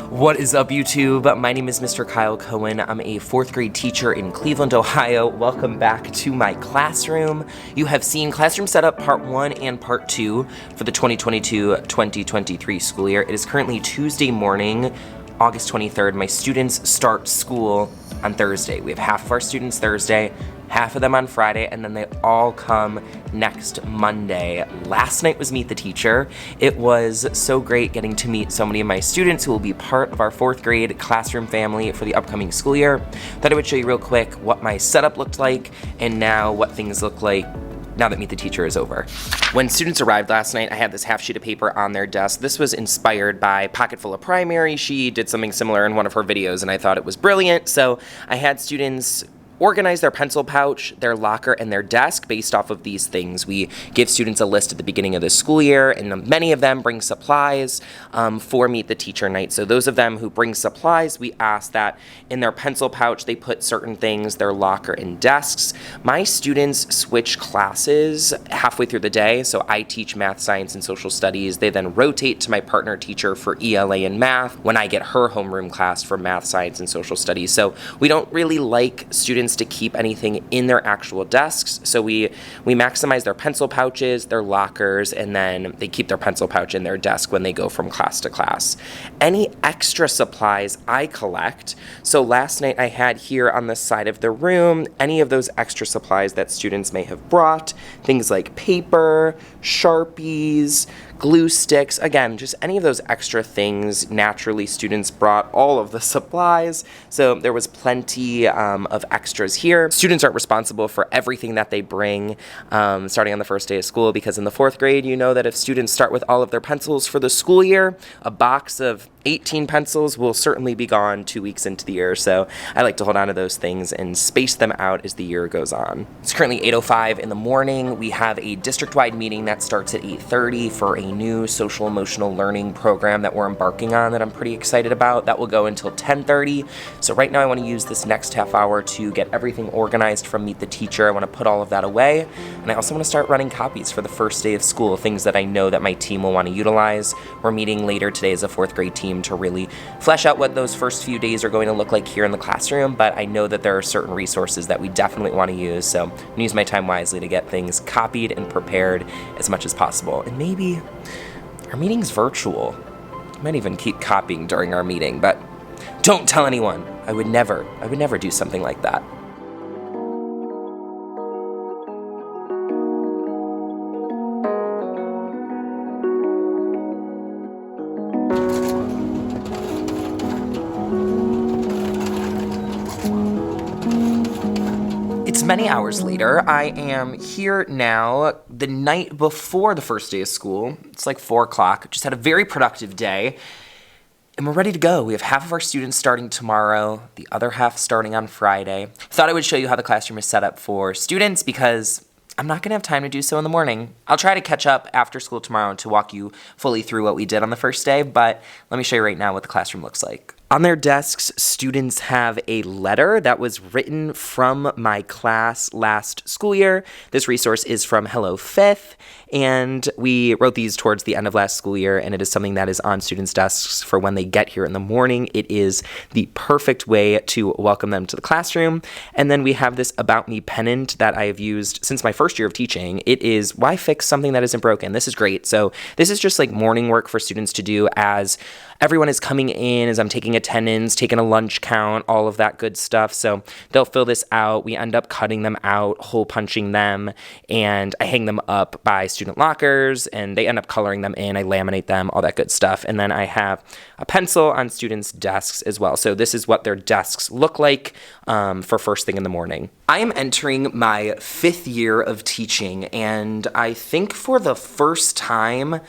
What is up, YouTube? My name is Mr. Kyle Cohen. I'm a 4th grade teacher in Cleveland, Ohio. Welcome back to my classroom. You have seen Classroom Setup Part 1 and Part 2 for the 2022-2023 school year. It is currently Tuesday morning, August 23rd. My students start school on Thursday. We have half of our students Thursday, half of them on Friday, and then they all come next Monday. Last night was Meet the Teacher. It was so great getting to meet so many of my students who will be part of our 4th grade classroom family for the upcoming school year. Thought I would show you real quick what my setup looked like and now what things look like now that Meet the Teacher is over. When students arrived last night, I had this half sheet of paper on their desk. This was inspired by Pocket Full of Primary. She did something similar in one of her videos and I thought it was brilliant. So I had students organize their pencil pouch, their locker, and their desk based off of these things. We give students a list at the beginning of the school year, and many of them bring supplies for Meet the Teacher night. So those of them who bring supplies, we ask that in their pencil pouch, they put certain things, their locker and desks. My students switch classes halfway through the day, so I teach math, science, and social studies. They then rotate to my partner teacher for ELA and math when I get her homeroom class for math, science, and social studies. So we don't really like students to keep anything in their actual desks. So we maximize their pencil pouches, their lockers, and then they keep their pencil pouch in their desk when they go from class to class. Any extra supplies I collect. So last night I had here on the side of the room, any of those extra supplies that students may have brought, things like paper, Sharpies, glue sticks, again, just any of those extra things. Naturally, students brought all of the supplies, so there was plenty of extras here. Students aren't responsible for everything that they bring starting on the first day of school, because in the 4th grade, you know that if students start with all of their pencils for the school year, a box of 18 pencils will certainly be gone 2 weeks into the year, so I like to hold on to those things and space them out as the year goes on. It's currently 8:05 in the morning. We have a district-wide meeting that starts at 8:30 for a new social emotional learning program that we're embarking on that I'm pretty excited about. That will go until 10:30. So right now I want to use this next half hour to get everything organized from Meet the Teacher. I want to put all of that away, and I also want to start running copies for the first day of school, things that I know that my team will want to utilize. We're meeting later today as a 4th grade team to really flesh out what those first few days are going to look like here in the classroom, but I know that there are certain resources that we definitely want to use, so I'm going to use my time wisely to get things copied and prepared as much as possible. And maybe our meeting's virtual. I might even keep copying during our meeting, but don't tell anyone. I would never do something like that. Many hours later, I am here now the night before the first day of school. It's like 4 o'clock. Just had a very productive day, and we're ready to go. We have half of our students starting tomorrow, the other half starting on Friday. Thought I would show you how the classroom is set up for students because I'm not gonna have time to do so in the morning. I'll try to catch up after school tomorrow to walk you fully through what we did on the first day, but let me show you right now what the classroom looks like. On their desks, students have a letter that was written from my class last school year. This resource is from Hello 5th, and we wrote these towards the end of last school year, and it is something that is on students' desks for when they get here in the morning. It is the perfect way to welcome them to the classroom. And then we have this About Me pennant that I have used since my first year of teaching. It is Why Fix Something That Isn't Broken. This is great. So this is just like morning work for students to do as everyone is coming in, as I'm taking attendance, taking a lunch count, all of that good stuff. So they'll fill this out. We end up cutting them out, hole punching them, and I hang them up by student lockers, and they end up coloring them in. I laminate them, all that good stuff. And then I have a pencil on students' desks as well. So this is what their desks look like for first thing in the morning. I am entering my 5th year of teaching, and I think for the first time,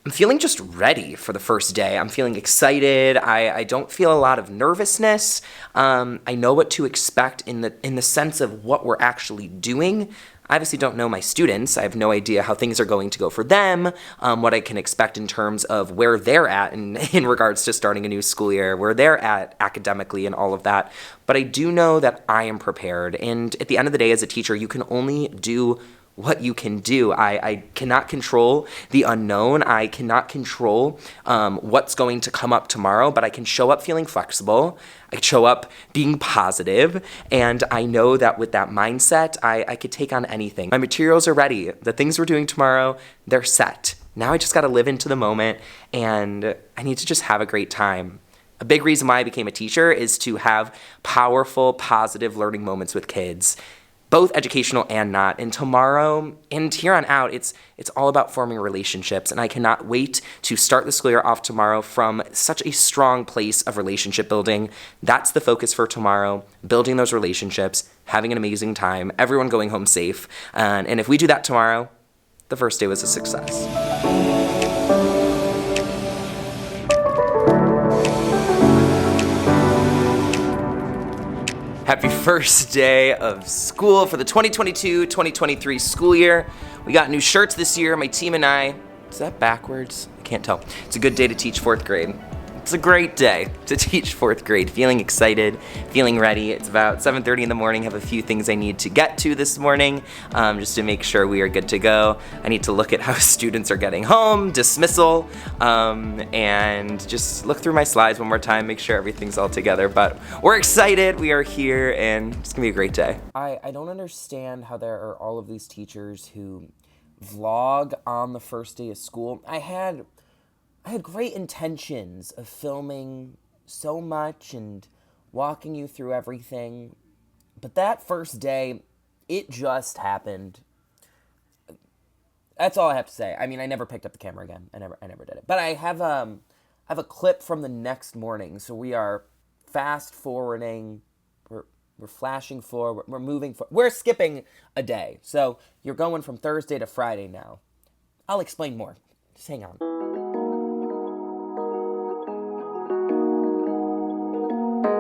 I'm feeling just ready for the first day. I'm feeling excited. I don't feel a lot of nervousness. I know what to expect in the sense of what we're actually doing. I obviously don't know my students. I have no idea how things are going to go for them, what I can expect in terms of where they're at in regards to starting a new school year, where they're at academically and all of that. But I do know that I am prepared. And at the end of the day, as a teacher, you can only do what you can do. I cannot control the unknown. I cannot control what's going to come up tomorrow, but I can show up feeling flexible. I can show up being positive, and I know that with that mindset, I could take on anything. My materials are ready. The things we're doing tomorrow, they're set. Now I just got to live into the moment, and I need to just have a great time. A big reason why I became a teacher is to have powerful, positive learning moments with kids, both educational and not. And tomorrow and here on out, it's all about forming relationships. And I cannot wait to start the school year off tomorrow from such a strong place of relationship building. That's the focus for tomorrow, building those relationships, having an amazing time, everyone going home safe. And if we do that tomorrow, the first day was a success. Happy first day of school for the 2022-2023 school year. We got new shirts this year, my team and I. Is that backwards? I can't tell. It's a good day to teach fourth grade. It's a great day to teach fourth grade. Feeling excited, feeling ready. It's about 7:30 in the morning. Have a few things I need to get to this morning just to make sure we are good to go. I need to look at how students are getting home, dismissal, and just look through my slides one more time, make sure everything's all together. But we're excited. We are here, and it's going to be a great day. I don't understand how there are all of these teachers who vlog on the first day of school. I had great intentions of filming so much and walking you through everything, but that first day, it just happened. That's all I have to say. I mean, I never picked up the camera again. I never did it. But I have a clip from the next morning, so we are fast forwarding. We're flashing forward. We're moving forward. We're skipping a day. So you're going from Thursday to Friday now. I'll explain more. Just hang on.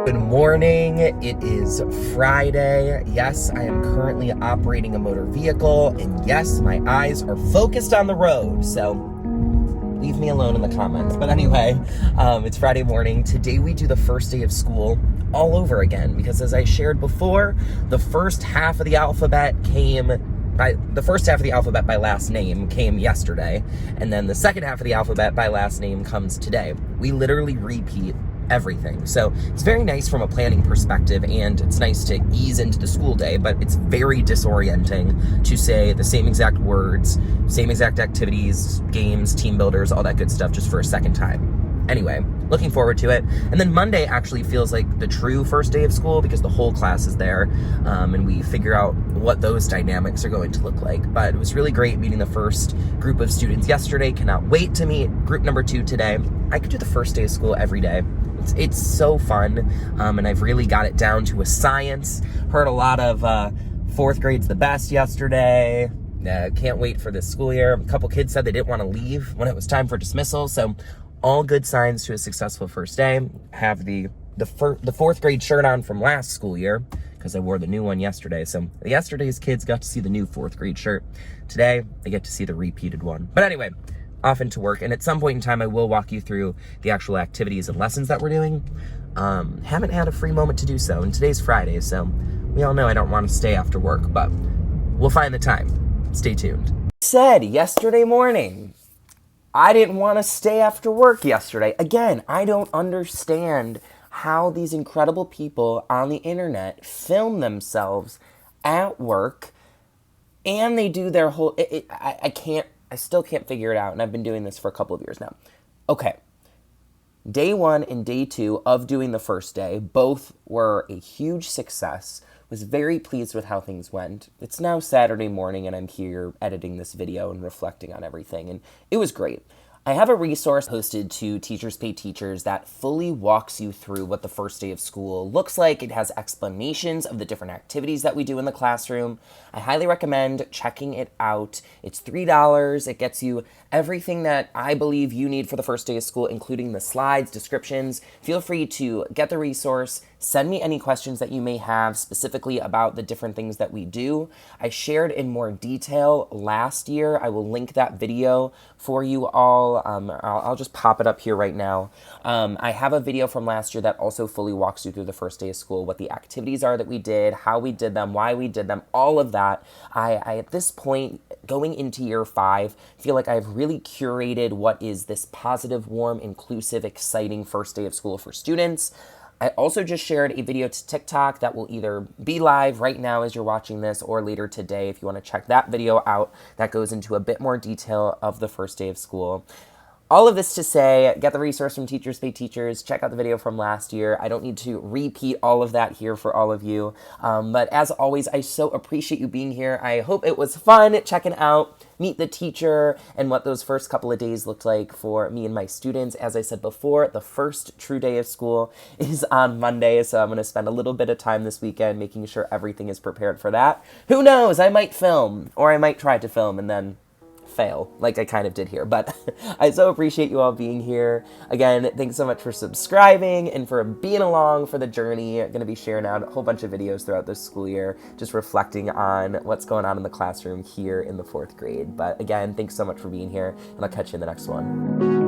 Good morning. It is Friday. Yes, I am currently operating a motor vehicle, and yes, my eyes are focused on the road, so leave me alone in the comments. But anyway, it's Friday morning. Today we do the first day of school all over again, because as I shared before, the first half of the alphabet by last name came yesterday, and then the second half of the alphabet by last name comes today. We literally repeat everything. So it's very nice from a planning perspective, and it's nice to ease into the school day, but it's very disorienting to say the same exact words, same exact activities, games, team builders, all that good stuff just for a second time. Anyway, looking forward to it. And then Monday actually feels like the true first day of school because the whole class is there, and we figure out what those dynamics are going to look like. But it was really great meeting the first group of students yesterday. Cannot wait to meet group number 2 today. I could do the first day of school every day. It's so fun, and I've really got it down to a science. Heard a lot of fourth grade's the best yesterday. Can't wait for this school year. A couple kids said they didn't want to leave when it was time for dismissal, so all good signs to a successful first day. Have the fourth grade shirt on from last school year because I wore the new one yesterday. So yesterday's kids got to see the new fourth grade shirt. Today, they get to see the repeated one. But anyway, off into work, and at some point in time I will walk you through the actual activities and lessons that we're doing. Haven't had a free moment to do so, and today's Friday, so we all know I don't want to stay after work, but we'll find the time. Stay tuned. Said yesterday morning, I didn't want to stay after work yesterday. Again, I don't understand how these incredible people on the internet film themselves at work, and they do their whole, I still can't figure it out, and I've been doing this for a couple of years now. Okay, day 1 and day 2 of doing the first day, both were a huge success. Was very pleased with how things went. It's now Saturday morning, and I'm here editing this video and reflecting on everything, and it was great. I have a resource posted to Teachers Pay Teachers that fully walks you through what the first day of school looks like. It has explanations of the different activities that we do in the classroom. I highly recommend checking it out. It's $3. It gets you everything that I believe you need for the first day of school, including the slides, descriptions. Feel free to get the resource, Send me any questions that you may have specifically about the different things that we do. I shared in more detail last year. I will link that video for you all. I'll just pop it up here right now. I have a video from last year that also fully walks you through the first day of school, what the activities are that we did, how we did them, why we did them, all of that. I at this point, going into year 5, feel like I've really curated what is this positive, warm, inclusive, exciting first day of school for students. I also just shared a video to TikTok that will either be live right now as you're watching this or later today if you want to check that video out. That goes into a bit more detail of the first day of school. All of this to say, get the resource from Teachers Pay Teachers, check out the video from last year. I don't need to repeat all of that here for all of you. But as always, I so appreciate you being here. I hope it was fun checking out Meet the Teacher and what those first couple of days looked like for me and my students. As I said before, the first true day of school is on Monday, so I'm going to spend a little bit of time this weekend making sure everything is prepared for that. Who knows? I might film, or I might try to film and then fail, like I kind of did here, but I so appreciate you all being here. Again, thanks so much for subscribing and for being along for the journey. I'm going to be sharing out a whole bunch of videos throughout this school year, just reflecting on what's going on in the classroom here in the 4th grade. But again, thanks so much for being here, and I'll catch you in the next one.